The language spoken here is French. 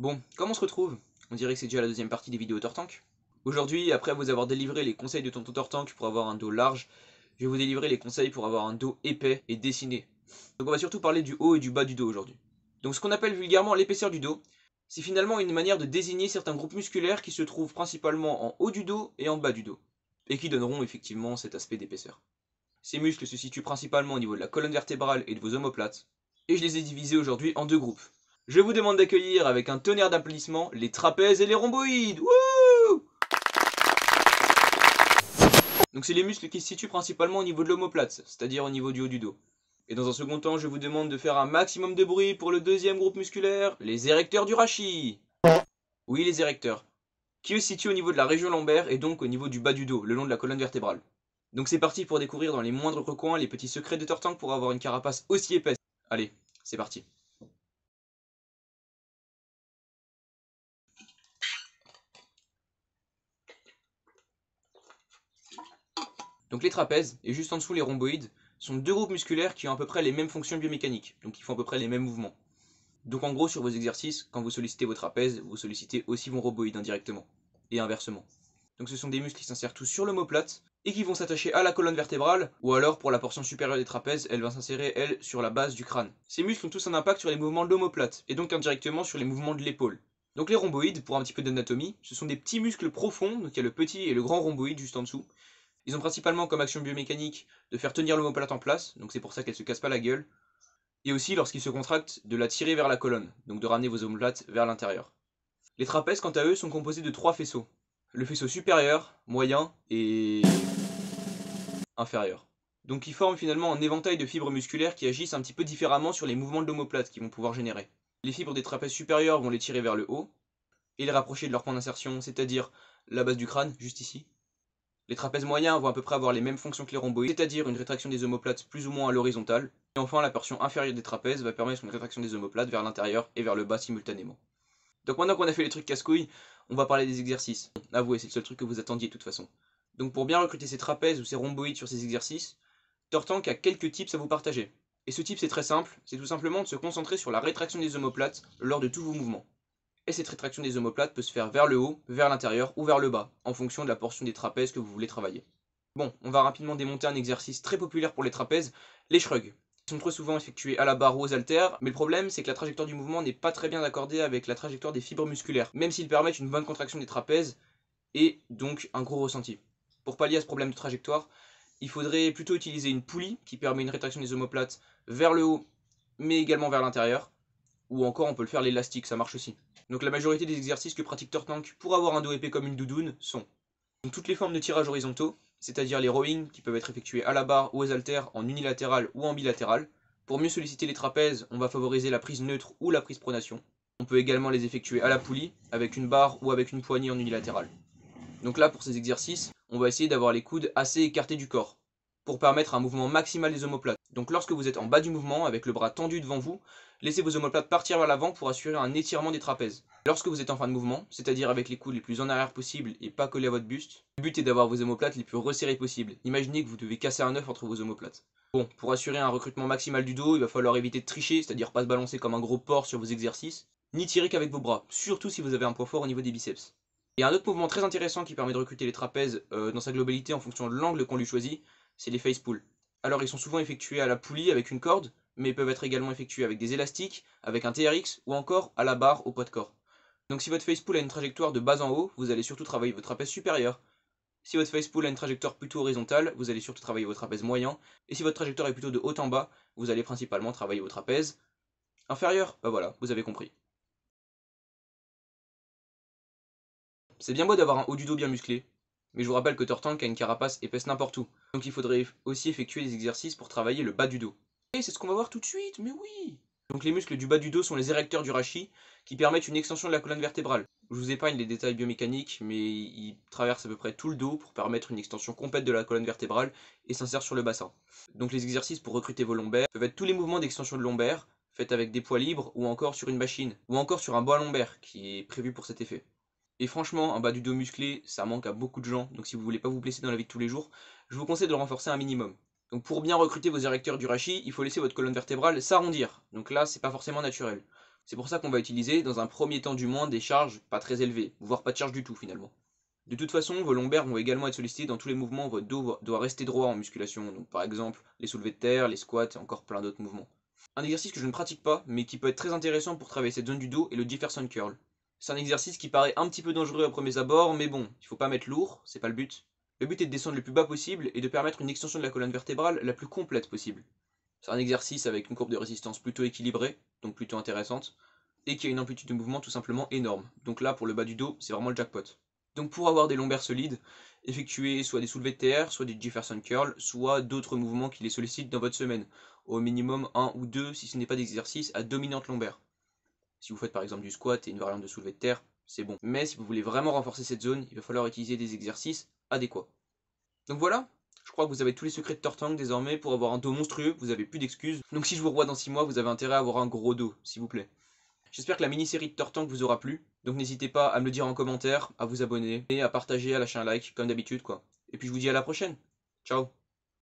Bon, comment on se retrouve? On dirait que c'est déjà la deuxième partie des vidéos Tortank. Aujourd'hui, après vous avoir délivré les conseils de Tonton Tortank pour avoir un dos large, je vais vous délivrer les conseils pour avoir un dos épais et dessiné. Donc on va surtout parler du haut et du bas du dos aujourd'hui. Donc ce qu'on appelle vulgairement l'épaisseur du dos, c'est finalement une manière de désigner certains groupes musculaires qui se trouvent principalement en haut du dos et en bas du dos, et qui donneront effectivement cet aspect d'épaisseur. Ces muscles se situent principalement au niveau de la colonne vertébrale et de vos omoplates, et je les ai divisés aujourd'hui en deux groupes. Je vous demande d'accueillir avec un tonnerre d'applaudissements les trapèzes et les rhomboïdes. Wouh! Donc c'est les muscles qui se situent principalement au niveau de l'omoplate, c'est-à-dire au niveau du haut du dos. Et dans un second temps, je vous demande de faire un maximum de bruit pour le deuxième groupe musculaire, les érecteurs du rachis. Oui, les érecteurs, qui eux se situent au niveau de la région lombaire et donc au niveau du bas du dos, le long de la colonne vertébrale. Donc c'est parti pour découvrir dans les moindres recoins les petits secrets de Tortank pour avoir une carapace aussi épaisse. Allez, c'est parti. Donc les trapèzes, et juste en dessous les rhomboïdes, sont deux groupes musculaires qui ont à peu près les mêmes fonctions biomécaniques, donc qui font à peu près les mêmes mouvements. Donc en gros sur vos exercices, quand vous sollicitez vos trapèzes, vous sollicitez aussi vos rhomboïdes indirectement, et inversement. Donc ce sont des muscles qui s'insèrent tous sur l'omoplate, et qui vont s'attacher à la colonne vertébrale, ou alors pour la portion supérieure des trapèzes, elle va s'insérer elle sur la base du crâne. Ces muscles ont tous un impact sur les mouvements de l'omoplate, et donc indirectement sur les mouvements de l'épaule. Donc les rhomboïdes, pour un petit peu d'anatomie, ce sont des petits muscles profonds, donc il y a le petit et le grand rhomboïde juste en dessous. Ils ont principalement comme action biomécanique de faire tenir l'omoplate en place, donc c'est pour ça qu'elle se casse pas la gueule, et aussi lorsqu'ils se contractent, de la tirer vers la colonne, donc de ramener vos omoplates vers l'intérieur. Les trapèzes, quant à eux, sont composés de trois faisceaux. Le faisceau supérieur, moyen et inférieur. Donc ils forment finalement un éventail de fibres musculaires qui agissent un petit peu différemment sur les mouvements de l'omoplate qu'ils vont pouvoir générer. Les fibres des trapèzes supérieurs vont les tirer vers le haut, et les rapprocher de leur point d'insertion, c'est-à-dire la base du crâne, juste ici. Les trapèzes moyens vont à peu près avoir les mêmes fonctions que les rhomboïdes, c'est-à-dire une rétraction des omoplates plus ou moins à l'horizontale. Et enfin, la portion inférieure des trapèzes va permettre une rétraction des omoplates vers l'intérieur et vers le bas simultanément. Donc maintenant qu'on a fait les trucs casse-couilles, on va parler des exercices. Avouez, c'est le seul truc que vous attendiez de toute façon. Donc pour bien recruter ces trapèzes ou ces rhomboïdes sur ces exercices, Tortank a quelques tips à vous partager. Et ce tip c'est très simple, c'est tout simplement de se concentrer sur la rétraction des omoplates lors de tous vos mouvements. Et cette rétraction des omoplates peut se faire vers le haut, vers l'intérieur ou vers le bas, en fonction de la portion des trapèzes que vous voulez travailler. Bon, on va rapidement démonter un exercice très populaire pour les trapèzes, les shrugs. Ils sont trop souvent effectués à la barre ou aux haltères, mais le problème c'est que la trajectoire du mouvement n'est pas très bien accordée avec la trajectoire des fibres musculaires, même s'ils permettent une bonne contraction des trapèzes, et donc un gros ressenti. Pour pallier à ce problème de trajectoire, il faudrait plutôt utiliser une poulie qui permet une rétraction des omoplates vers le haut, mais également vers l'intérieur, ou encore on peut le faire l'élastique, ça marche aussi. Donc la majorité des exercices que pratique Tortank pour avoir un dos épais comme une doudoune sont donc toutes les formes de tirage horizontaux, c'est-à-dire les rowing qui peuvent être effectués à la barre ou aux haltères en unilatéral ou en bilatéral. Pour mieux solliciter les trapèzes, on va favoriser la prise neutre ou la prise pronation. On peut également les effectuer à la poulie, avec une barre ou avec une poignée en unilatéral. Donc là, pour ces exercices, on va essayer d'avoir les coudes assez écartés du corps, pour permettre un mouvement maximal des omoplates. Donc lorsque vous êtes en bas du mouvement, avec le bras tendu devant vous, laissez vos omoplates partir vers l'avant pour assurer un étirement des trapèzes. Lorsque vous êtes en fin de mouvement, c'est-à-dire avec les coudes les plus en arrière possible et pas collés à votre buste, le but est d'avoir vos omoplates les plus resserrées possible. Imaginez que vous devez casser un œuf entre vos omoplates. Bon, pour assurer un recrutement maximal du dos, il va falloir éviter de tricher, c'est-à-dire pas se balancer comme un gros porc sur vos exercices, ni tirer qu'avec vos bras, surtout si vous avez un point fort au niveau des biceps. Et un autre mouvement très intéressant qui permet de recruter les trapèzes dans sa globalité en fonction de l'angle qu'on lui choisit, c'est les face pulls. Alors ils sont souvent effectués à la poulie avec une corde, mais ils peuvent être également effectués avec des élastiques, avec un TRX ou encore à la barre au poids de corps. Donc si votre face pull a une trajectoire de bas en haut, vous allez surtout travailler votre trapèze supérieur. Si votre face pull a une trajectoire plutôt horizontale, vous allez surtout travailler votre trapèze moyen. Et si votre trajectoire est plutôt de haut en bas, vous allez principalement travailler votre trapèze inférieur. Bah voilà, vous avez compris. C'est bien beau d'avoir un haut du dos bien musclé, mais je vous rappelle que Tortank a une carapace épaisse n'importe où. Donc il faudrait aussi effectuer des exercices pour travailler le bas du dos. Et c'est ce qu'on va voir tout de suite, mais oui! Donc les muscles du bas du dos sont les érecteurs du rachis, qui permettent une extension de la colonne vertébrale. Je vous épargne les détails biomécaniques, mais ils traversent à peu près tout le dos pour permettre une extension complète de la colonne vertébrale et s'insèrent sur le bassin. Donc les exercices pour recruter vos lombaires peuvent être tous les mouvements d'extension de lombaire, faits avec des poids libres ou encore sur une machine, ou encore sur un bois lombaire qui est prévu pour cet effet. Et franchement, un bas du dos musclé, ça manque à beaucoup de gens, donc si vous voulez pas vous blesser dans la vie de tous les jours, je vous conseille de le renforcer un minimum. Donc pour bien recruter vos érecteurs du rachis, il faut laisser votre colonne vertébrale s'arrondir. Donc là, c'est pas forcément naturel. C'est pour ça qu'on va utiliser dans un premier temps du moins des charges pas très élevées, voire pas de charge du tout finalement. De toute façon, vos lombaires vont également être sollicités dans tous les mouvements où votre dos doit rester droit en musculation, donc par exemple les soulevés de terre, les squats et encore plein d'autres mouvements. Un exercice que je ne pratique pas, mais qui peut être très intéressant pour travailler cette zone du dos est le Jefferson Curl. C'est un exercice qui paraît un petit peu dangereux à premiers abords, mais bon, il faut pas mettre lourd, c'est pas le but. Le but est de descendre le plus bas possible et de permettre une extension de la colonne vertébrale la plus complète possible. C'est un exercice avec une courbe de résistance plutôt équilibrée, donc plutôt intéressante, et qui a une amplitude de mouvement tout simplement énorme. Donc là, pour le bas du dos, c'est vraiment le jackpot. Donc pour avoir des lombaires solides, effectuez soit des soulevés de terre, soit des Jefferson Curl, soit d'autres mouvements qui les sollicitent dans votre semaine. Au minimum 1 ou 2 si ce n'est pas d'exercice à dominante lombaire. Si vous faites par exemple du squat et une variante de soulevé de terre, c'est bon. Mais si vous voulez vraiment renforcer cette zone, il va falloir utiliser des exercices adéquats. Donc voilà, je crois que vous avez tous les secrets de Tortank désormais. Pour avoir un dos monstrueux, vous avez plus d'excuses. Donc si je vous revois dans 6 mois, vous avez intérêt à avoir un gros dos, s'il vous plaît. J'espère que la mini-série de Tortank vous aura plu. Donc n'hésitez pas à me le dire en commentaire, à vous abonner et à partager, à lâcher un like, comme d'habitude quoi. Et puis je vous dis à la prochaine. Ciao.